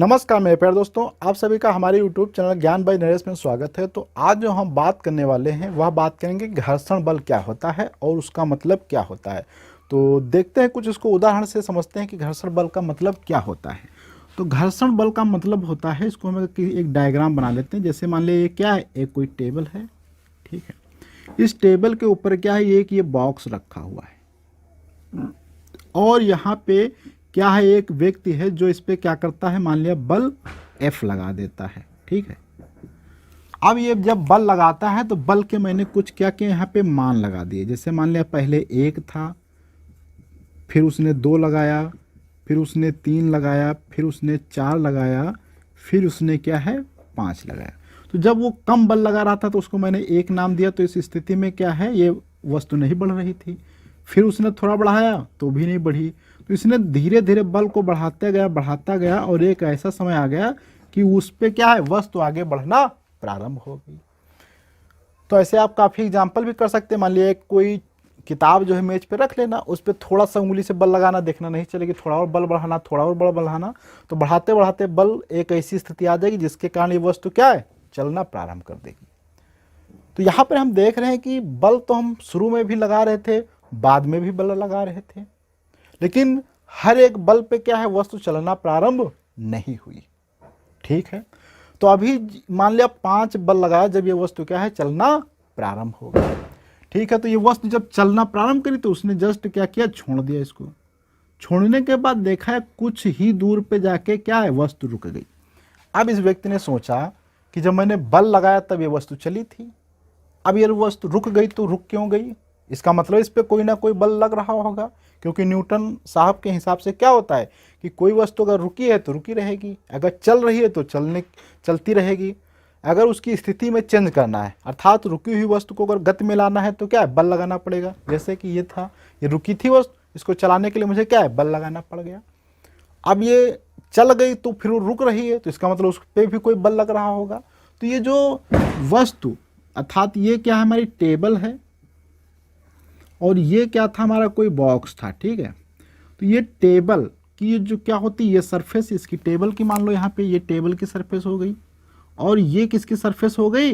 नमस्कार मेरे प्यारे दोस्तों, आप सभी का हमारे यूट्यूब चैनल ज्ञान बाय नरेश में स्वागत है। तो आज जो हम बात करने वाले हैं वह बात करेंगे कि घर्षण बल क्या होता है और उसका मतलब क्या होता है। तो देखते हैं, कुछ इसको उदाहरण से समझते हैं कि घर्षण बल का मतलब क्या होता है। तो घर्षण बल का मतलब होता है, इसको हम एक डायग्राम बना लेते हैं। जैसे मान लीजिए क्या है, एक कोई टेबल है, ठीक है। इस टेबल के ऊपर क्या है, एक ये बॉक्स रखा हुआ है और यहाँ पे क्या है, एक व्यक्ति है जो इस पे क्या करता है, मान लिया बल F लगा देता है, ठीक है। अब ये जब बल लगाता है तो बल के मैंने कुछ क्या किया, यहाँ पे मान लगा दिए। जैसे मान लिया पहले 1 था, फिर उसने 2 लगाया, फिर उसने 3 लगाया, फिर उसने 4 लगाया, फिर उसने क्या है 5 लगाया। तो जब वो कम बल लगा रहा था तो उसको मैंने 1 नाम दिया। तो इस स्थिति में क्या है, ये वस्तु नहीं बढ़ रही थी। फिर उसने थोड़ा बढ़ाया तो भी नहीं बढ़ी। तो इसने धीरे धीरे बल को बढ़ाता गया और एक ऐसा समय आ गया कि उस पर क्या है, वस्तु आगे बढ़ना प्रारंभ हो गई। तो ऐसे आप काफ़ी एग्जाम्पल भी कर सकते हैं। मान लिया कोई किताब जो है मेज पे रख लेना, उस पर थोड़ा सा उंगली से बल लगाना, देखना नहीं चलेगी, थोड़ा और बल बढ़ाना, थोड़ा और बल बढ़ाना। तो बढ़ाते बढ़ाते बल एक ऐसी स्थिति आ जाएगी जिसके कारण ये वस्तु क्या है, चलना प्रारंभ कर देगी। तो यहाँ पर हम देख रहे हैं कि बल तो हम शुरू में भी लगा रहे थे, बाद में भी बल लगा रहे थे, लेकिन हर एक बल पे क्या है, वस्तु चलना प्रारंभ नहीं हुई, ठीक है। तो अभी मान लिया 5 बल लगाया, जब ये वस्तु क्या है, चलना प्रारंभ हो गया, ठीक है। तो ये वस्तु जब चलना प्रारंभ करी तो उसने जस्ट क्या किया, छोड़ दिया। इसको छोड़ने के बाद देखा है कुछ ही दूर पे जाके क्या है, वस्तु रुक गई। अब इस व्यक्ति ने सोचा कि जब मैंने बल लगाया तब ये वस्तु चली थी, अब ये वस्तु रुक गई तो रुक क्यों गई, इसका मतलब इस पे कोई ना कोई बल लग रहा होगा। क्योंकि न्यूटन साहब के हिसाब से क्या होता है कि कोई वस्तु अगर रुकी है तो रुकी रहेगी, अगर चल रही है तो चलती रहेगी। अगर उसकी स्थिति में चेंज करना है, अर्थात रुकी हुई वस्तु को अगर गति में लाना है तो क्या है, बल लगाना पड़ेगा। जैसे कि ये था, ये रुकी थी वस्तु, इसको चलाने के लिए मुझे क्या है, बल लगाना पड़ गया। अब ये चल गई तो फिर वो रुक रही है, तो इसका मतलब उस पर भी कोई बल लग रहा होगा। तो ये जो वस्तु, अर्थात ये क्या है, हमारी टेबल है और ये क्या था, हमारा कोई बॉक्स था, ठीक है। तो ये टेबल की जो क्या होती है, ये सरफेस इसकी टेबल की, मान लो यहाँ पे ये टेबल की सरफेस हो गई और ये किसकी सरफेस हो गई,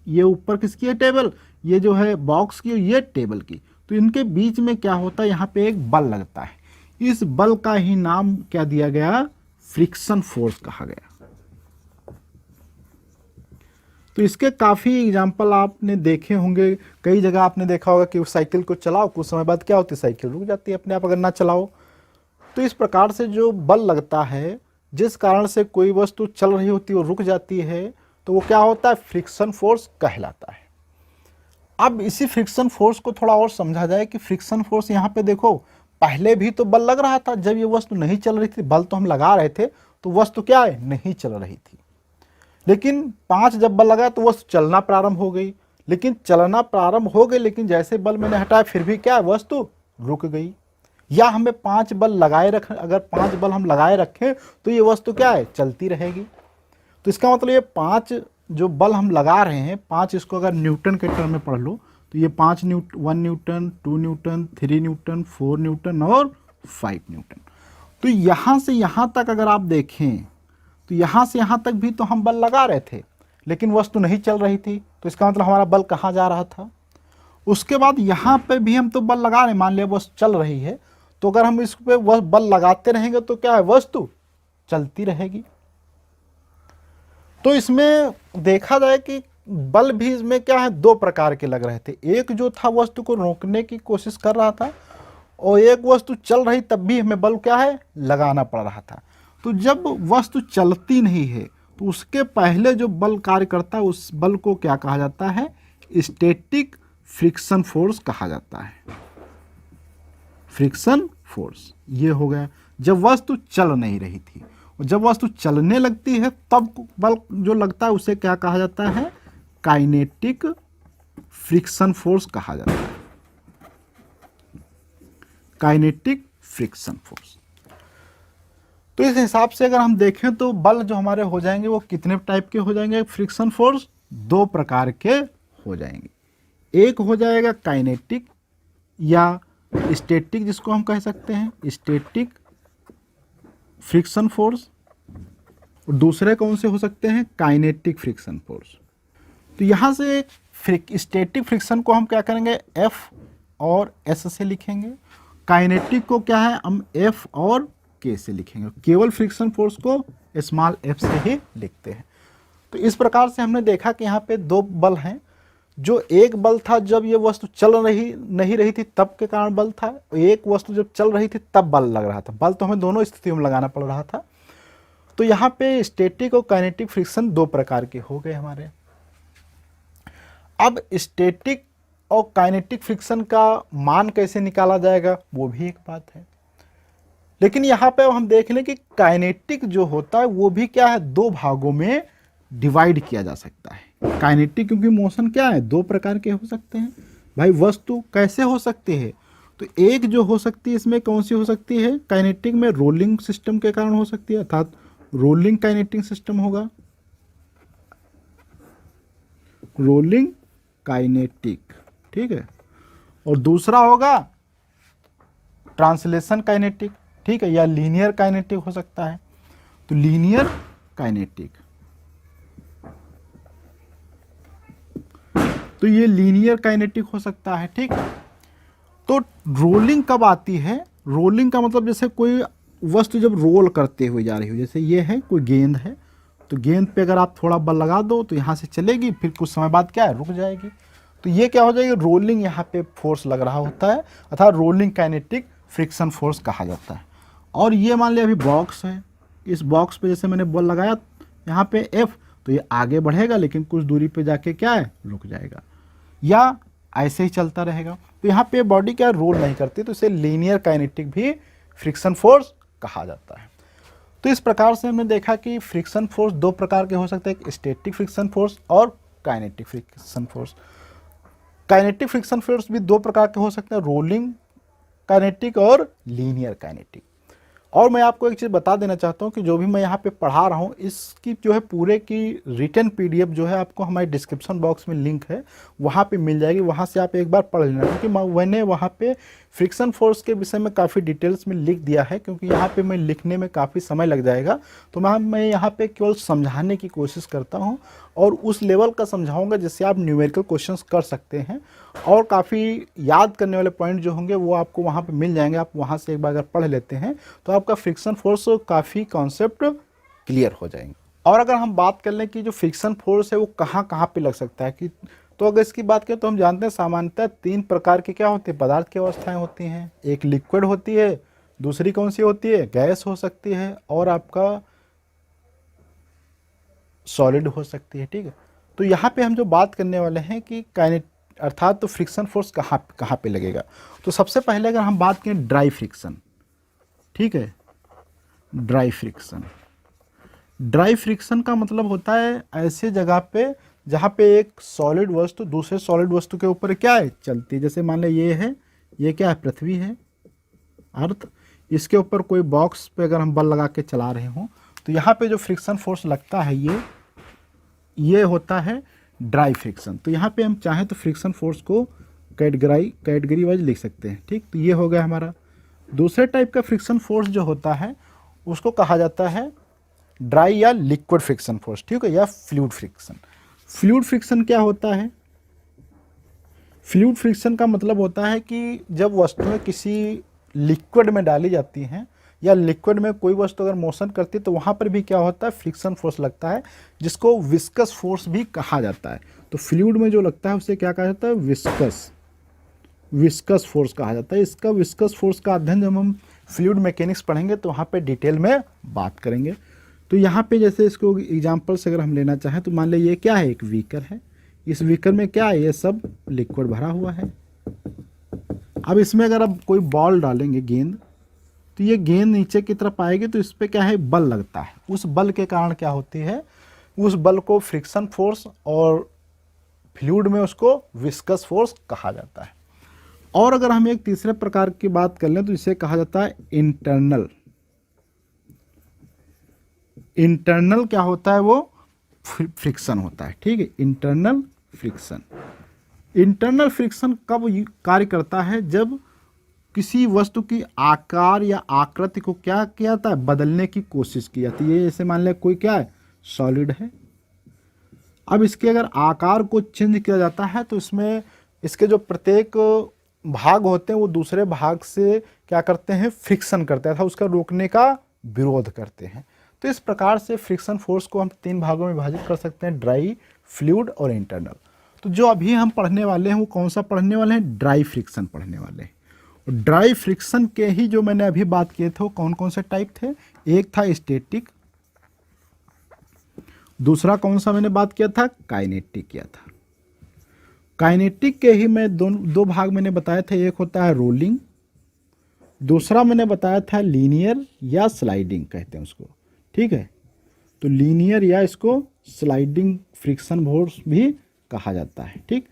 ये ऊपर किसकी है, टेबल, ये जो है बॉक्स की, ये टेबल की। तो इनके बीच में क्या होता है, यहाँ पे एक बल लगता है। इस बल का ही नाम क्या दिया गया, फ्रिक्शन फोर्स कहा गया। तो इसके काफ़ी एग्जाम्पल आपने देखे होंगे, कई जगह आपने देखा होगा कि उस साइकिल को चलाओ, कुछ समय बाद क्या होती है, साइकिल रुक जाती है अपने आप, अगर ना चलाओ। तो इस प्रकार से जो बल लगता है, जिस कारण से कोई वस्तु चल रही होती है और रुक जाती है, तो वो क्या होता है, फ्रिक्शन फोर्स कहलाता है। अब इसी फ्रिक्शन फोर्स को थोड़ा और समझा जाए कि फ्रिक्शन फोर्स यहाँ पे देखो, पहले भी तो बल लग रहा था, जब ये वस्तु नहीं चल रही थी, बल तो हम लगा रहे थे, तो वस्तु क्या है, नहीं चल रही थी। लेकिन 5 जब बल लगाया तो वस्तु चलना प्रारंभ हो गई। लेकिन चलना प्रारंभ हो गई, लेकिन जैसे बल मैंने हटाया फिर भी क्या है, वस्तु रुक गई। या हमें 5 बल लगाए रखें, अगर 5 बल हम लगाए रखें तो ये वस्तु क्या है, चलती रहेगी। तो इसका मतलब ये 5 जो बल हम लगा रहे हैं, 5 इसको अगर न्यूटन के टर्म में पढ़ लो तो ये 1 न्यूटन, 2 न्यूटन, 3 न्यूटन, 4 न्यूटन और 5 न्यूटन। तो यहाँ से यहाँ तक अगर आप देखें तो यहाँ से यहाँ तक भी तो हम बल लगा रहे थे, लेकिन वस्तु नहीं चल रही थी। तो इसका मतलब हमारा बल कहाँ जा रहा था। उसके बाद यहाँ पे भी हम तो बल लगा रहे, मान लिया वस्तु चल रही है, तो अगर हम इस पे बल लगाते रहेंगे तो क्या है, वस्तु चलती रहेगी। तो इसमें देखा जाए कि बल भी इसमें क्या है, 2 प्रकार के लग रहे थे। एक जो था वस्तु को रोकने की कोशिश कर रहा था, और एक वस्तु चल रही तब भी हमें बल क्या है, लगाना पड़ रहा था। तो जब वस्तु चलती नहीं है तो उसके पहले जो बल कार्य करता है, उस बल को क्या कहा जाता है, स्टैटिक फ्रिक्शन फोर्स कहा जाता है। फ्रिक्शन फोर्स ये हो गया जब वस्तु चल नहीं रही थी, और जब वस्तु चलने लगती है तब बल जो लगता है उसे क्या कहा जाता है, काइनेटिक फ्रिक्शन फोर्स कहा जाता है। Kinetic friction force. तो इस हिसाब से अगर हम देखें तो बल जो हमारे हो जाएंगे वो कितने टाइप के हो जाएंगे, फ्रिक्शन फोर्स 2 प्रकार के हो जाएंगे। एक हो जाएगा काइनेटिक या स्टैटिक, जिसको हम कह सकते हैं स्टैटिक फ्रिक्शन फोर्स, और दूसरे कौन से हो सकते हैं, काइनेटिक फ्रिक्शन फोर्स। तो यहाँ से स्टैटिक फ्रिक्शन को हम क्या करेंगे, F और S से लिखेंगे। काइनेटिक को क्या है, हम F और K से लिखेंगे। केवल फ्रिक्शन फोर्स को स्मॉल f से ही लिखते हैं। तो इस प्रकार से हमने देखा कि यहाँ पे दो बल हैं। जो एक बल था जब ये वस्तु चल नहीं रही थी तब के कारण बल था, एक वस्तु जब चल रही थी तब बल लग रहा था। बल तो हमें दोनों स्थितियों में लगाना पड़ रहा था। तो यहाँ पे स्टैटिक और काइनेटिक फ्रिक्शन दो प्रकार के हो गए हमारे। अब स्टैटिक और काइनेटिक फ्रिक्शन का मान कैसे निकाला जाएगा वो भी एक बात है। लेकिन यहाँ पे हम देख लें कि काइनेटिक जो होता है वो भी क्या है, दो भागों में डिवाइड किया जा सकता है। काइनेटिक क्योंकि मोशन क्या है, दो प्रकार के हो सकते हैं। भाई वस्तु कैसे हो सकती है, तो एक जो हो सकती है इसमें कौन सी हो सकती है, काइनेटिक में रोलिंग सिस्टम के कारण हो सकती है, अर्थात रोलिंग काइनेटिक सिस्टम होगा, रोलिंग काइनेटिक, ठीक है। और दूसरा होगा ट्रांसलेशन काइनेटिक, ठीक है, या लीनियर काइनेटिक हो सकता है। तो लीनियर काइनेटिक, तो ये लीनियर काइनेटिक हो सकता है, ठीक। तो रोलिंग कब आती है, रोलिंग का मतलब जैसे कोई वस्तु जब रोल करते हुए जा रही हो, जैसे ये है कोई गेंद है, तो गेंद पे अगर आप थोड़ा बल लगा दो तो यहाँ से चलेगी, फिर कुछ समय बाद क्या है, रुक जाएगी। तो ये क्या हो जाएगी, रोलिंग यहाँ पे फोर्स लग रहा होता है, अर्थात रोलिंग काइनेटिक फ्रिक्शन फोर्स कहा जाता है। और ये मान लिया अभी बॉक्स है, इस बॉक्स पे जैसे मैंने बल लगाया यहाँ पे F, तो ये आगे बढ़ेगा लेकिन कुछ दूरी पे जाके क्या है, रुक जाएगा, या ऐसे ही चलता रहेगा। तो यहाँ पे बॉडी क्या रोल नहीं करती, तो इसे लीनियर काइनेटिक भी फ्रिक्शन फोर्स कहा जाता है। तो इस प्रकार से हमने देखा कि फ्रिक्शन फोर्स दो प्रकार के हो सकते हैं, एक स्टैटिक फ्रिक्शन फोर्स और kinetic friction force. Kinetic friction force भी दो प्रकार के हो सकते हैं, रोलिंग काइनेटिक और लीनियर काइनेटिक। और मैं आपको एक चीज़ बता देना चाहता हूँ कि जो भी मैं यहाँ पे पढ़ा रहा हूँ इसकी जो है पूरे की रिटन PDF जो है आपको हमारे डिस्क्रिप्शन बॉक्स में लिंक है, वहाँ पे मिल जाएगी, वहाँ से आप एक बार पढ़ लेना। क्योंकि मैंने वहाँ पे फ्रिक्शन फोर्स के विषय में काफ़ी डिटेल्स में लिख दिया है, क्योंकि यहाँ पे मैं लिखने में काफ़ी समय लग जाएगा। तो मैं यहाँ पे केवल समझाने की कोशिश करता हूँ और उस लेवल का समझाऊँगा जिससे आप न्यूमेरिकल क्वेश्चंस कर सकते हैं, और काफ़ी याद करने वाले पॉइंट जो होंगे वो आपको वहाँ पे मिल जाएंगे। आप वहाँ से एक बार अगर पढ़ लेते हैं तो आपका फ्रिक्शन फोर्स काफ़ी कॉन्सेप्ट क्लियर हो जाएंगे। और अगर हम बात कर लें कि जो फ्रिक्शन फोर्स है वो कहाँ कहाँ पे लग सकता है, कि तो अगर इसकी बात करें तो हम जानते हैं सामान्यतः तीन प्रकार की क्या होती है, पदार्थ की अवस्थाएं होती हैं। एक लिक्विड होती है, दूसरी कौन सी होती है, गैस हो सकती है, और आपका सॉलिड हो सकती है, ठीक है। तो यहाँ पे हम जो बात करने वाले हैं कि अर्थात तो फ्रिक्शन फोर्स कहाँ पे लगेगा। तो सबसे पहले अगर हम बात करें ड्राई फ्रिक्शन, ठीक है, ड्राई फ्रिक्शन। ड्राई फ्रिक्शन का मतलब होता है ऐसे जगह पे जहाँ पे एक सॉलिड वस्तु दूसरे सॉलिड वस्तु के ऊपर क्या है, चलती है। जैसे मान लें ये है, ये क्या है, पृथ्वी है, अर्थ, इसके ऊपर कोई बॉक्स पे अगर हम बल लगा के चला रहे हों तो यहाँ पे जो फ्रिक्शन फोर्स लगता है ये होता है ड्राई फ्रिक्शन। तो यहाँ पे हम चाहें तो फ्रिक्शन फोर्स को कैटेगरी वाइज लिख सकते हैं, ठीक। तो ये हो गया हमारा। दूसरे टाइप का फ्रिक्शन फोर्स जो होता है उसको कहा जाता है ड्राई या लिक्विड फ्रिक्शन फोर्स, ठीक है, या फ्लूइड फ्रिक्शन। फ्लूइड फ्रिक्शन क्या होता है, फ्लूइड फ्रिक्शन का मतलब होता है कि जब वस्तुएं किसी लिक्विड में डाली जाती हैं या लिक्विड में कोई वस्तु अगर मोशन करती है तो वहाँ पर भी क्या होता है, फ्रिक्शन फोर्स लगता है, जिसको विस्कस फोर्स भी कहा जाता है। तो फ्लूइड में जो लगता है उसे क्या कहा जाता है, विस्कस फोर्स कहा जाता है। इसका विस्कस फोर्स का अध्ययन जब हम फ्लूइड मैकेनिक्स पढ़ेंगे तो वहाँ पे डिटेल में बात करेंगे। तो यहाँ पे जैसे इसको एग्जांपल से अगर हम लेना चाहें तो मान लें ये क्या है, एक बीकर है, इस बीकर में क्या है, ये सब लिक्विड भरा हुआ है। अब इसमें अगर आप कोई बॉल डालेंगे, गेंद, तो ये गेंद नीचे की तरफ आएगी तो इस पर क्या है, बल लगता है। उस बल के कारण क्या होती है, उस बल को फ्रिक्शन फोर्स, और फ्लूइड में उसको विस्कस फोर्स कहा जाता है। और अगर हम एक तीसरे प्रकार की बात कर लें तो इसे कहा जाता है इंटरनल। इंटरनल क्या होता है, वो फ्रिक्शन होता है, ठीक है, इंटरनल फ्रिक्शन। इंटरनल फ्रिक्शन कब कार्य करता है, जब किसी वस्तु की आकार या आकृति को क्या किया जाता है, बदलने की कोशिश की जाती है। जैसे मान लिया कोई क्या है, सॉलिड है। अब इसके अगर आकार को चेंज किया जाता है तो इसमें इसके जो प्रत्येक भाग होते हैं वो दूसरे भाग से क्या करते हैं, फ्रिक्शन करते हैं अर्थात उसका रोकने का विरोध करते हैं। तो इस प्रकार से फ्रिक्शन फोर्स को हम 3 भागों में विभाजित कर सकते हैं, ड्राई, फ्लूइड और इंटरनल। तो जो अभी हम पढ़ने वाले हैं वो कौन सा पढ़ने वाले हैं, ड्राई फ्रिक्शन पढ़ने वाले हैं। और ड्राई फ्रिक्शन के ही जो मैंने अभी बात किए थे वो कौन कौन से टाइप थे, एक था स्टैटिक, दूसरा कौन सा मैंने बात किया था, काइनेटिक किया था। काइनेटिक के ही मैं दो भाग मैंने बताए थे, एक होता है रोलिंग, दूसरा मैंने बताया था लीनियर या स्लाइडिंग कहते हैं उसको, ठीक है। तो लीनियर या इसको स्लाइडिंग फ्रिक्शन फोर्स भी कहा जाता है, ठीक।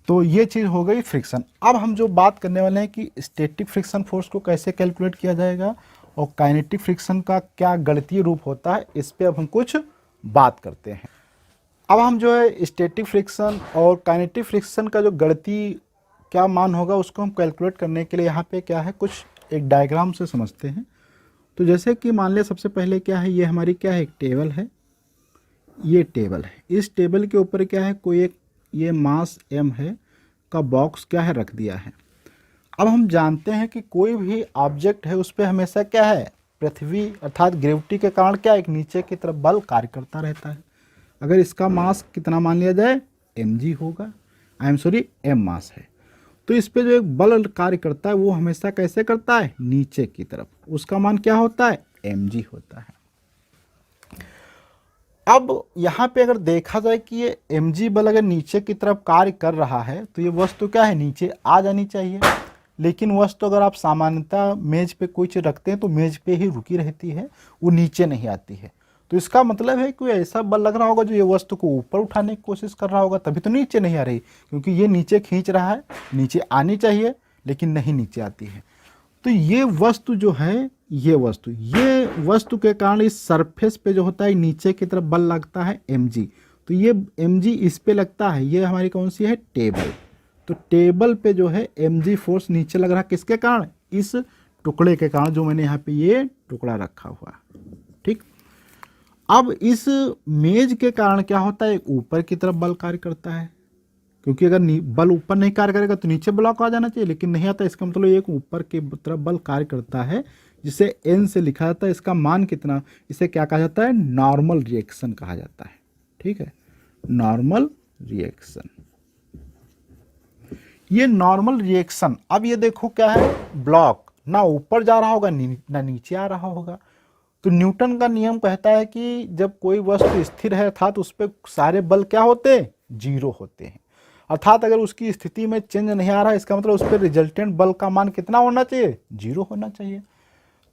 तो ये चीज़ हो गई फ्रिक्शन। अब हम जो बात करने वाले हैं कि स्टैटिक फ्रिक्शन फोर्स को कैसे कैलकुलेट किया जाएगा और काइनेटिक फ्रिक्शन का क्या गणितीय रूप होता है, इस पे अब हम कुछ बात करते हैं। अब हम जो है स्टैटिक फ्रिक्शन और काइनेटिक फ्रिक्शन का जो गणितीय क्या मान होगा उसको हम कैलकुलेट करने के लिए यहाँ पे क्या है, कुछ एक डायग्राम से समझते हैं। तो जैसे कि मान लिया सबसे पहले क्या है, ये हमारी क्या है, एक टेबल है, ये टेबल है। इस टेबल के ऊपर क्या है, कोई एक ये मास m है का बॉक्स क्या है रख दिया है। अब हम जानते हैं कि कोई भी ऑब्जेक्ट है उस पर हमेशा क्या है, पृथ्वी अर्थात ग्रेविटी के कारण क्या एक नीचे की तरफ बल कार्य करता रहता है। अगर इसका मास कितना मान लिया जाए, mg होगा, m मास है, तो इस पे जो एक बल कार्य करता है वो हमेशा कैसे करता है, नीचे की तरफ, उसका मान क्या होता है, mg होता है। अब यहाँ पे अगर देखा जाए कि ये mg बल अगर नीचे की तरफ कार्य कर रहा है तो ये वस्तु क्या है, नीचे आ जानी चाहिए। लेकिन वस्तु अगर आप सामान्यतः मेज पे कोई चीज़ रखते हैं तो मेज पे ही रुकी रहती है, वो नीचे नहीं आती है। तो इसका मतलब है कोई ऐसा बल लग रहा होगा जो ये वस्तु को ऊपर उठाने की कोशिश कर रहा होगा, तभी तो नीचे नहीं आ रही, क्योंकि ये नीचे खींच रहा है, नीचे आनी चाहिए लेकिन नहीं नीचे आती है। तो ये वस्तु जो है, ये वस्तु के कारण इस सरफेस पे जो होता है नीचे की तरफ बल लगता है mg। तो ये mg इस पे लगता है, ये हमारी कौन सी है, टेबल। तो टेबल पे जो है mg फोर्स नीचे लग रहा है, किसके कारण, इस टुकड़े के कारण, जो मैंने यहाँ पे ये टुकड़ा रखा हुआ, ठीक। अब इस मेज के कारण क्या होता है, ऊपर की तरफ बल कार्य करता है, क्योंकि अगर बल ऊपर नहीं कार्य करेगा तो नीचे ब्लॉक आ जाना चाहिए, लेकिन नहीं आता। इसका मतलब एक ऊपर की तरफ बल कार्य करता है, जिसे n से लिखा जाता है। इसका मान कितना, इसे क्या कहा जाता है, नॉर्मल रिएक्शन कहा जाता है, ठीक है, नॉर्मल रिएक्शन। ये नॉर्मल रिएक्शन, अब ये देखो क्या है, ब्लॉक ना ऊपर जा रहा होगा ना नीचे आ रहा होगा। तो न्यूटन का नियम कहता है कि जब कोई वस्तु स्थिर है अर्थात उस पर सारे बल क्या होते हैं, जीरो होते हैं। अर्थात अगर उसकी स्थिति में चेंज नहीं आ रहा है, इसका मतलब उस पर रिजल्टेंट बल का मान कितना होना चाहिए, जीरो होना चाहिए।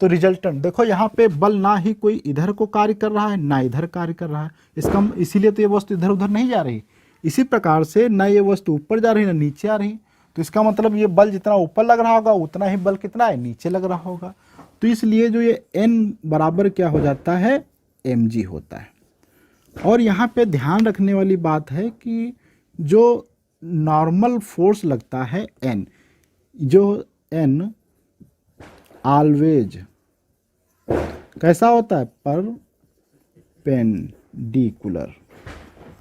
तो रिजल्टेंट देखो यहाँ पे बल ना ही कोई इधर को कार्य कर रहा है ना इधर कार्य कर रहा है, इसका इसीलिए तो ये वस्तु इधर उधर नहीं जा रही। इसी प्रकार से ना ये वस्तु ऊपर जा रही ना नीचे आ रही, तो इसका मतलब ये बल जितना ऊपर लग रहा होगा उतना ही बल कितना है, नीचे लग रहा होगा। तो इसलिए जो ये n बराबर क्या हो जाता है, mg होता है। और यहाँ पे ध्यान रखने वाली बात है कि जो नॉर्मल फोर्स लगता है n, जो n ऑलवेज कैसा होता है, परपेंडिकुलर।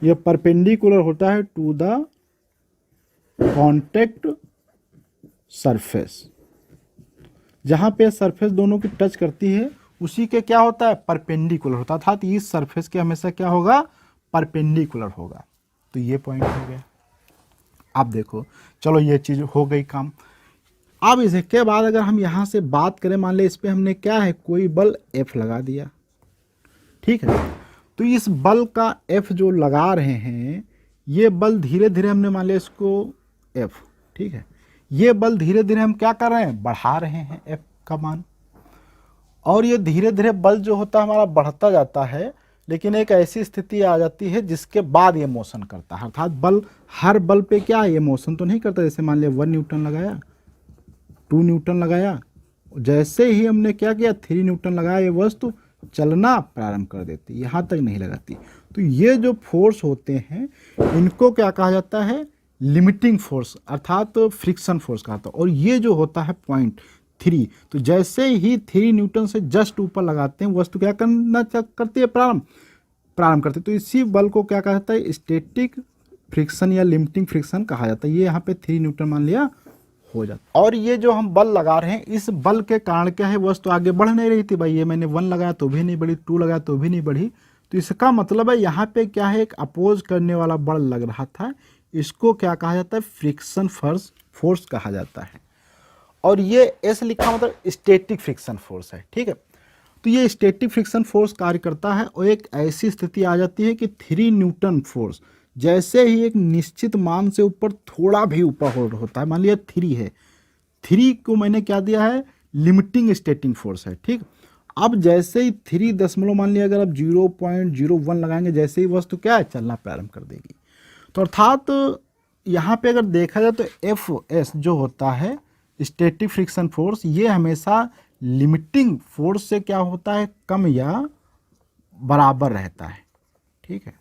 ये परपेंडिकुलर होता है टू द कॉन्टैक्ट सरफेस, जहाँ पे सरफेस दोनों की टच करती है उसी के क्या होता है, परपेंडिकुलर होता है, अर्थात इस सरफेस के हमेशा क्या होगा, परपेंडिकुलर होगा। तो ये पॉइंट हो गया। अब देखो, चलो ये चीज़ हो गई काम। अब इसके बाद अगर हम यहाँ से बात करें, मान ले इस पर हमने क्या है, कोई बल F लगा दिया, ठीक है। तो इस बल का F जो लगा रहे हैं, ये बल धीरे धीरे हमने मान लिया इसको F, ठीक है। ये बल धीरे धीरे हम क्या कर रहे हैं, बढ़ा रहे हैं F का मान। और ये धीरे धीरे बल जो होता है हमारा बढ़ता जाता है, लेकिन एक ऐसी स्थिति आ जाती है जिसके बाद ये मोशन करता है। अर्थात बल, हर बल पे क्या है, ये मोशन तो नहीं करता। जैसे मान लिया 1 न्यूटन लगाया, 2 न्यूटन लगाया, जैसे ही हमने क्या किया 3 न्यूटन लगाया, ये वस्तु चलना प्रारंभ कर देती, यहाँ तक नहीं लगाती। तो ये जो फोर्स होते हैं इनको क्या कहा जाता है, लिमिटिंग फोर्स अर्थात फ्रिक्शन फोर्स का था। और ये जो होता है पॉइंट 3, तो जैसे ही 3 न्यूटन से जस्ट ऊपर लगाते हैं वस्तु क्या करती है, प्रारंभ करते हैं। तो इसी बल को क्या कहा जाता है, स्टैटिक फ्रिक्शन या लिमिटिंग फ्रिक्शन कहा जाता है। ये यहाँ पे 3 न्यूटन मान लिया हो जाता। और ये जो हम बल लगा रहे हैं, इस बल के कारण क्या है, वस्तु आगे बढ़ नहीं रही थी। भाई ये मैंने 1 लगाया तो भी नहीं बढ़ी, 2 लगाया तो भी नहीं बढ़ी। तो इसका मतलब है यहाँ पे क्या है, एक अपोज करने वाला बल लग रहा था। इसको क्या कहा जाता है, फ्रिक्शन फोर्स कहा जाता है। और ये एस लिखा मतलब स्टैटिक फ्रिक्शन फोर्स है, ठीक है। तो ये स्टैटिक फ्रिक्शन फोर्स कार्य करता है और एक ऐसी स्थिति आ जाती है कि 3 न्यूटन फोर्स जैसे ही एक निश्चित मान से ऊपर थोड़ा भी ऊपर होता है, मान लिया 3 है, 3 को मैंने क्या दिया है, लिमिटिंग स्टैटिक फोर्स है, ठीक। अब जैसे ही 3 दशमलव मान लिया, अगर आप 0.01 लगाएंगे, जैसे ही वस्तु क्या है, चलना प्रारंभ कर देगी। तो अर्थात यहाँ पे अगर देखा जाए तो एफ एस जो होता है स्टैटिक फ्रिक्शन फोर्स, ये हमेशा लिमिटिंग फोर्स से क्या होता है, कम या बराबर रहता है, ठीक है।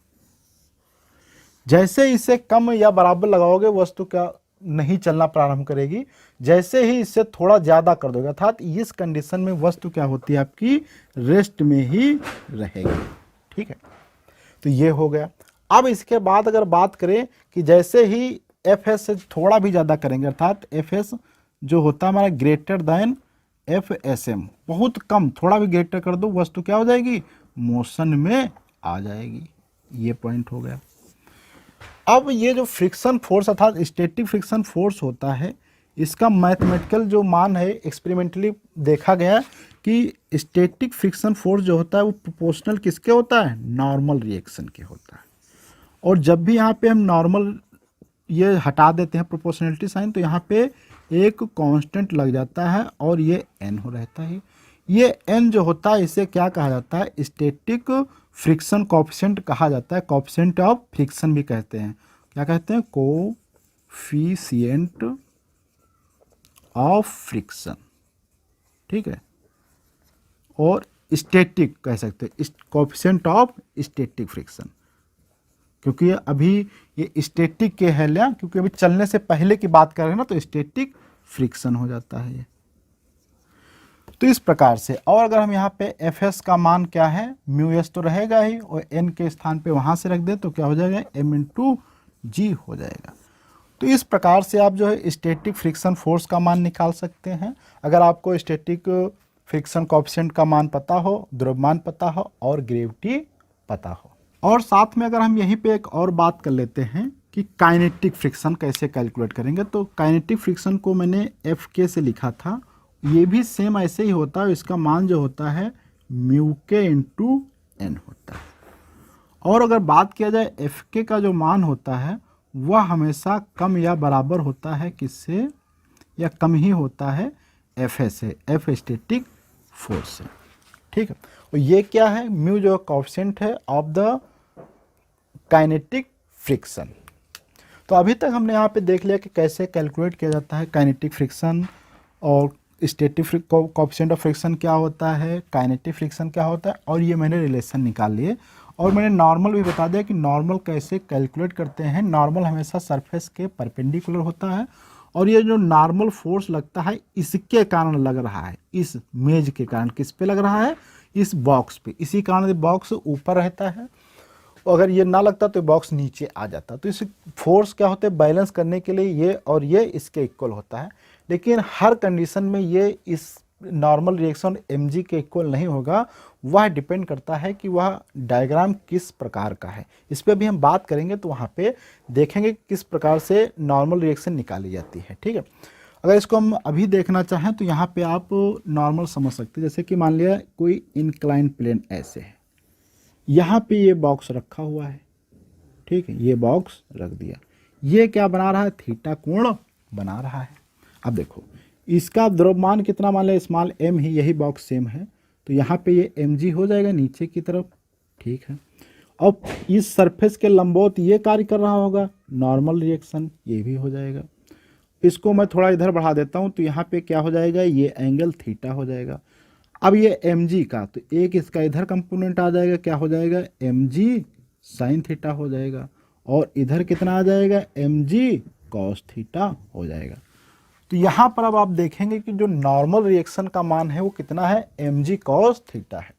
जैसे इसे कम या बराबर लगाओगे वस्तु क्या नहीं चलना प्रारंभ करेगी, जैसे ही इससे थोड़ा ज़्यादा कर दोगे अर्थात इस कंडीशन में वस्तु क्या होती है, आपकी रेस्ट में ही रहेगी, ठीक है। तो ये हो गया। अब इसके बाद अगर बात करें कि जैसे ही एफ एस से थोड़ा भी ज़्यादा करेंगे, अर्थात एफ एस जो होता है हमारा greater than F S M, बहुत कम, थोड़ा भी ग्रेटर कर दो वस्तु क्या हो जाएगी, मोशन में आ जाएगी। ये पॉइंट हो गया। अब ये जो फ्रिक्शन फोर्स अर्थात स्टैटिक फ्रिक्शन फोर्स होता है, इसका मैथमेटिकल जो मान है, एक्सपेरिमेंटली देखा गया कि स्टैटिक फ्रिक्शन फोर्स जो होता है वो प्रोपोर्शनल किसके होता है, नॉर्मल रिएक्शन के होता है। और जब भी यहाँ पे हम नॉर्मल ये हटा देते हैं प्रोपोर्शनलिटी साइन, तो यहाँ पे एक कांस्टेंट लग जाता है और ये n हो रहता है। ये n जो होता है इसे क्या कहा जाता है, स्टैटिक फ्रिक्शन कोएफिशिएंट कहा जाता है। कोएफिशिएंट ऑफ फ्रिक्शन भी कहते हैं, क्या कहते हैं, कोएफिशिएंट ऑफ फ्रिक्शन, ठीक है। और स्टैटिक कह सकते हैं, कोएफिशिएंट ऑफ स्टैटिक फ्रिक्शन, क्योंकि अभी ये स्टैटिक के है लिया, क्योंकि अभी चलने से पहले की बात कर रहे हैं ना, तो स्टैटिक फ्रिक्शन हो जाता है ये। तो इस प्रकार से, और अगर हम यहाँ पे एफ एस का मान क्या है, म्यू एस तो रहेगा ही, और एन के स्थान पे वहाँ से रख दे तो क्या हो जाएगा, एम इंटू जी हो जाएगा। तो इस प्रकार से आप जो है स्टैटिक फ्रिक्शन फोर्स का मान निकाल सकते हैं। अगर आपको स्टैटिक फ्रिक्शन कोएफिशिएंट का मान पता हो, द्रव्यमान पता हो और ग्रेविटी पता हो। और साथ में अगर हम यहीं पे एक और बात कर लेते हैं कि काइनेटिक फ्रिक्शन कैसे कैलकुलेट करेंगे, तो काइनेटिक फ्रिक्शन को मैंने एफ के से लिखा था, ये भी सेम ऐसे ही होता है। इसका मान जो होता है म्यू के इंटू एन होता है। और अगर बात किया जाए एफ के का जो मान होता है वह हमेशा कम या बराबर होता है किससे, या कम ही होता है एफ एस से, एफ स्टैटिक फोर्स से, ठीक है। और ये क्या है, म्यू जो कोएफिशिएंट है ऑफ द काइनेटिक फ्रिक्शन। तो अभी तक हमने यहाँ पे देख लिया कि कैसे कैलकुलेट किया जाता है काइनेटिक फ्रिक्शन, और स्टैटिक कोएफिशिएंट ऑफ फ्रिक्शन क्या होता है, काइनेटिक फ्रिक्शन क्या होता है, और ये मैंने रिलेशन निकाल लिए। और मैंने नॉर्मल भी बता दिया कि नॉर्मल कैसे कैलकुलेट करते हैं। नॉर्मल हमेशा सरफेस के परपेंडिकुलर होता है, और ये जो नॉर्मल फोर्स लगता है इसके कारण लग रहा है, इस मेज के कारण। किस पे लग रहा है, इस बॉक्स पे, इसी कारण बॉक्स ऊपर रहता है, अगर ये ना लगता तो बॉक्स नीचे आ जाता। तो इस फोर्स क्या होते हैं, बैलेंस करने के लिए ये और ये इसके इक्वल होता है। लेकिन हर कंडीशन में ये इस नॉर्मल रिएक्शन mg के इक्वल नहीं होगा, वह डिपेंड करता है कि वह डायग्राम किस प्रकार का है। इस पर भी हम बात करेंगे, तो वहाँ पे देखेंगे किस प्रकार से नॉर्मल रिएक्शन निकाली जाती है, ठीक है। अगर इसको हम अभी देखना चाहें तो यहाँ पे आप नॉर्मल समझ सकते हैं। जैसे कि मान लिया कोई इंक्लाइन प्लेन ऐसे है, यहाँ पे ये बॉक्स रखा हुआ है, ठीक है, ये बॉक्स रख दिया, ये क्या बना रहा है, थीटा कोण बना रहा है। अब देखो इसका द्रव्यमान कितना, मान लिया स्मॉल m ही, यही बॉक्स सेम है, तो यहाँ पे ये mg हो जाएगा नीचे की तरफ, ठीक है। अब इस सरफेस के लंबवत ये कार्य कर रहा होगा, नॉर्मल रिएक्शन, ये भी हो जाएगा। इसको मैं थोड़ा इधर बढ़ा देता हूँ, तो यहाँ पे क्या हो जाएगा, ये एंगल थीटा हो जाएगा। अब ये mg का, तो एक इसका इधर कंपोनेंट आ जाएगा, क्या हो जाएगा, mg साइन थीटा हो जाएगा। और इधर कितना आ जाएगा, mg cos थीटा हो जाएगा। तो यहाँ पर अब आप देखेंगे कि जो नॉर्मल रिएक्शन का मान है वो कितना है, mg cos थीटा है।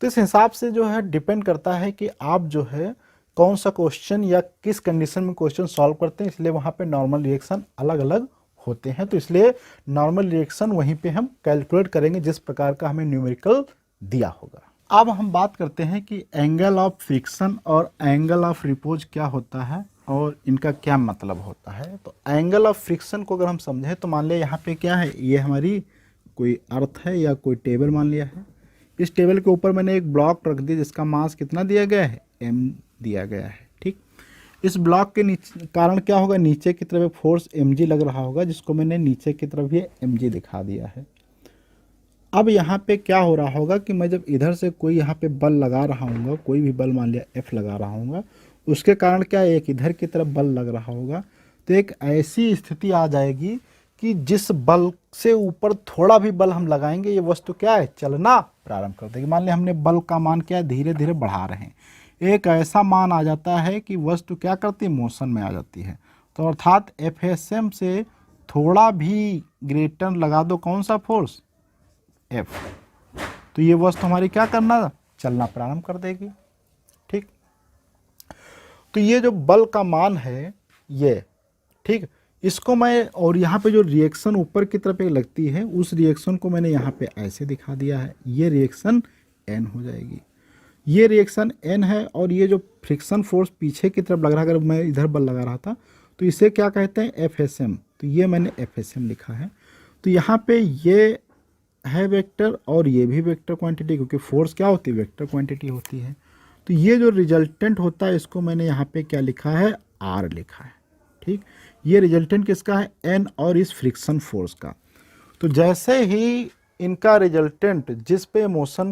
तो इस हिसाब से जो है डिपेंड करता है कि आप जो है कौन सा क्वेश्चन या किस कंडीशन में क्वेश्चन सॉल्व करते हैं, इसलिए वहाँ पे नॉर्मल रिएक्शन अलग अलग होते हैं। तो इसलिए नॉर्मल रिएक्शन वहीं पे हम कैलकुलेट करेंगे जिस प्रकार का हमें न्यूमेरिकल दिया होगा। अब हम बात करते हैं कि एंगल ऑफ फ्रिक्शन और एंगल ऑफ रिपोज क्या होता है और इनका क्या मतलब होता है। तो एंगल ऑफ फ्रिक्शन को अगर हम समझें तो मान लिया यहाँ पे क्या है, ये हमारी कोई अर्थ है या कोई टेबल मान लिया है। इस टेबल के ऊपर मैंने एक ब्लॉक रख दिया जिसका मास कितना दिया गया है, m दिया गया है। ठीक, इस ब्लॉक के नीचे कारण क्या होगा, नीचे की तरफ एक फोर्स mg लग रहा होगा, जिसको मैंने नीचे की तरफ ये mg दिखा दिया है। अब यहाँ पे क्या हो रहा होगा कि मैं जब इधर से कोई यहाँ पे बल लगा रहा हूँ, कोई भी बल मान लिया F लगा रहा हूँ, उसके कारण क्या एक इधर की तरफ बल लग रहा होगा। तो एक ऐसी स्थिति आ जाएगी कि जिस बल से ऊपर थोड़ा भी बल हम लगाएंगे ये वस्तु क्या है, चलना प्रारंभ कर देगी। मान लिया हमने बल का मान क्या है, धीरे धीरे बढ़ा रहे हैं, एक ऐसा मान आ जाता है कि वस्तु क्या करती है, मोशन में आ जाती है। तो अर्थात FSM से थोड़ा भी ग्रेटर लगा दो कौन सा फोर्स, F, तो ये वस्तु हमारी क्या करना, चलना प्रारंभ कर देगी। ठीक, तो ये जो बल का मान है ये, ठीक, इसको मैं, और यहाँ पे जो रिएक्शन ऊपर की तरफ एक लगती है उस रिएक्शन को मैंने यहाँ पे ऐसे दिखा दिया है, ये रिएक्शन N हो जाएगी, ये रिएक्शन N है। और ये जो फ्रिक्शन फोर्स पीछे की तरफ लग रहा है, अगर मैं इधर बल लगा रहा था तो इसे क्या कहते हैं, FSM, तो ये मैंने FSM लिखा है। तो यहाँ पे ये है वेक्टर और ये भी वेक्टर क्वांटिटी, क्योंकि फोर्स क्या होती है, वेक्टर क्वांटिटी होती है। तो ये जो रिजल्टेंट होता है इसको मैंने यहाँ पे क्या लिखा है, R लिखा है। ठीक, ये रिजल्टेंट किसका है, N और इस फ्रिक्शन फोर्स का। तो जैसे ही इनका रिजल्टेंट जिस पे मोशन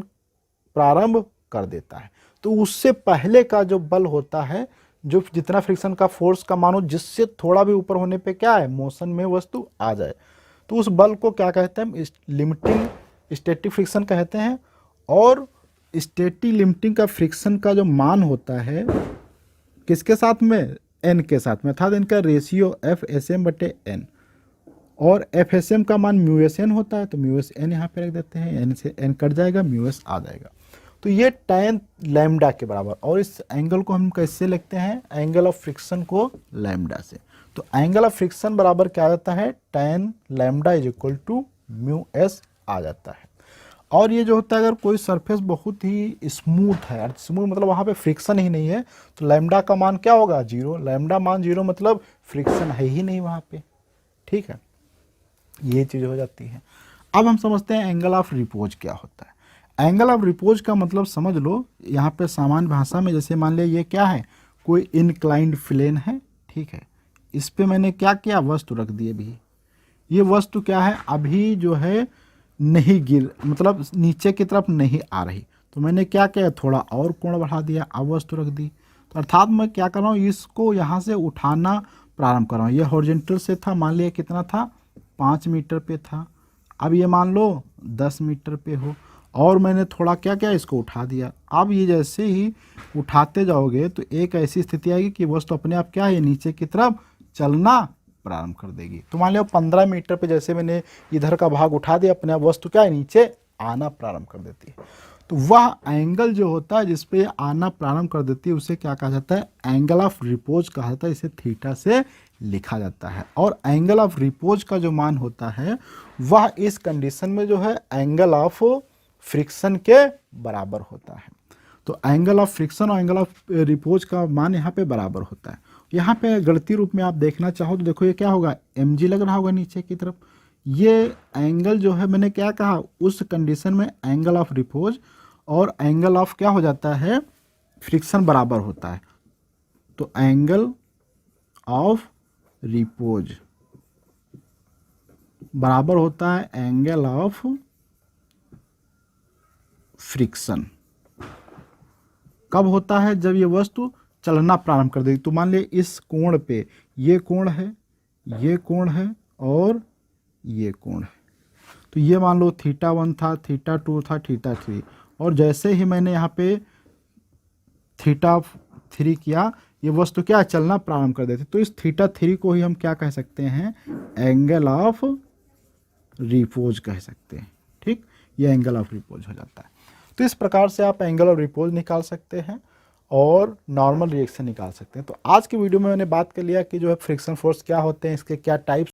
प्रारंभ कर देता है तो उससे पहले का जो बल होता है, जो जितना फ्रिक्शन का फोर्स का मानो जिससे थोड़ा भी ऊपर होने पे क्या है, मोशन में वस्तु आ जाए, तो उस बल को क्या कहते हैं, लिमिटिंग स्टैटिक फ्रिक्शन कहते हैं। और स्टैटिक लिमिटिंग का फ्रिक्शन का जो मान होता है किसके साथ में, N के साथ में, अर्थात इनका रेशियो FSM/N, और FSM का मान μSN होता है, तो μSN यहाँ पे रख देते हैं, N से N कट जाएगा, μS आ जाएगा। तो ये tan लैम्डा के बराबर, और इस एंगल को हम कैसे लिखते हैं, एंगल ऑफ फ्रिक्शन को लैम्डा से। तो एंगल ऑफ फ्रिक्शन बराबर क्या आता है, tan lambda is equal to μS आ जाता है। और ये जो होता है अगर कोई सरफेस बहुत ही स्मूथ है, स्मूथ मतलब वहाँ पे फ्रिक्शन ही नहीं है, तो लैम्डा का मान क्या होगा, 0। लैम्डा मान 0 मतलब फ्रिक्शन है ही नहीं वहाँ पे। ठीक है, ये चीज़ हो जाती है। अब हम समझते हैं एंगल ऑफ रिपोज क्या होता है। एंगल ऑफ रिपोज का मतलब समझ लो, यहाँ पे सामान्य भाषा में जैसे मान लिया ये क्या है, कोई इनक्लाइंड प्लेन है। ठीक है, इस पे मैंने क्या किया, वस्तु रख दी। अभी ये वस्तु क्या है, अभी जो है नहीं गिर, मतलब नीचे की तरफ नहीं आ रही, तो मैंने क्या किया, थोड़ा और कोण बढ़ा दिया, अब वस्तु रख दी। तो अर्थात मैं क्या कर रहा हूँ, इसको यहाँ से उठाना प्रारंभ कर रहा हूँ। ये हॉरिजॉन्टल से था, मान लिया कितना था, 5 मीटर पे था, अब ये मान लो 10 मीटर पे हो, और मैंने थोड़ा क्या किया, इसको उठा दिया। अब ये जैसे ही उठाते जाओगे तो एक ऐसी स्थिति आएगी कि वस्तु अपने आप क्या है, नीचे की तरफ चलना प्रारंभ कर देगी। तो मान लिया 15 मीटर पे जैसे मैंने इधर का भाग उठा दिया, अपने आप वस्तु क्या है, नीचे आना प्रारंभ कर देती है। तो वह एंगल जो होता है जिसपे आना प्रारंभ कर देती है उसे क्या कहा जाता है, एंगल ऑफ रिपोज कहा जाता है। इसे थीटा से लिखा जाता है। और एंगल ऑफ रिपोज का जो मान होता है वह इस कंडीशन में जो है एंगल ऑफ फ्रिक्शन के बराबर होता है। तो एंगल ऑफ फ्रिक्शन और एंगल ऑफ रिपोज का मान यहाँ पे बराबर होता है। यहाँ पे गणितीय रूप में आप देखना चाहो तो देखो ये क्या होगा, mg लग रहा होगा नीचे की तरफ। ये एंगल जो है मैंने क्या कहा, उस कंडीशन में एंगल ऑफ रिपोज और एंगल ऑफ क्या हो जाता है, फ्रिक्शन बराबर होता है। तो एंगल ऑफ रिपोज बराबर होता है एंगल ऑफ फ्रिक्शन। कब होता है, जब ये वस्तु चलना प्रारंभ कर देगी। तो मान लिया इस कोण पे ये कोण है, ये कोण है और ये कोण है, तो ये मान लो θ1 था, θ2 था, θ3, और जैसे ही मैंने यहाँ पे θ3 किया, ये वस्तु क्या चलना प्रारंभ कर देती। तो इस थीटा 3 को ही हम क्या कह सकते हैं, एंगल ऑफ रिपोज कह सकते हैं। ठीक, ये एंगल ऑफ रिपोज हो जाता है। तो इस प्रकार से आप एंगल ऑफ रिपोज निकाल सकते हैं और नॉर्मल रिएक्शन निकाल सकते हैं। तो आज की वीडियो में मैंने बात कर लिया कि जो है फ्रिक्शन फोर्स क्या होते हैं, इसके क्या टाइप्स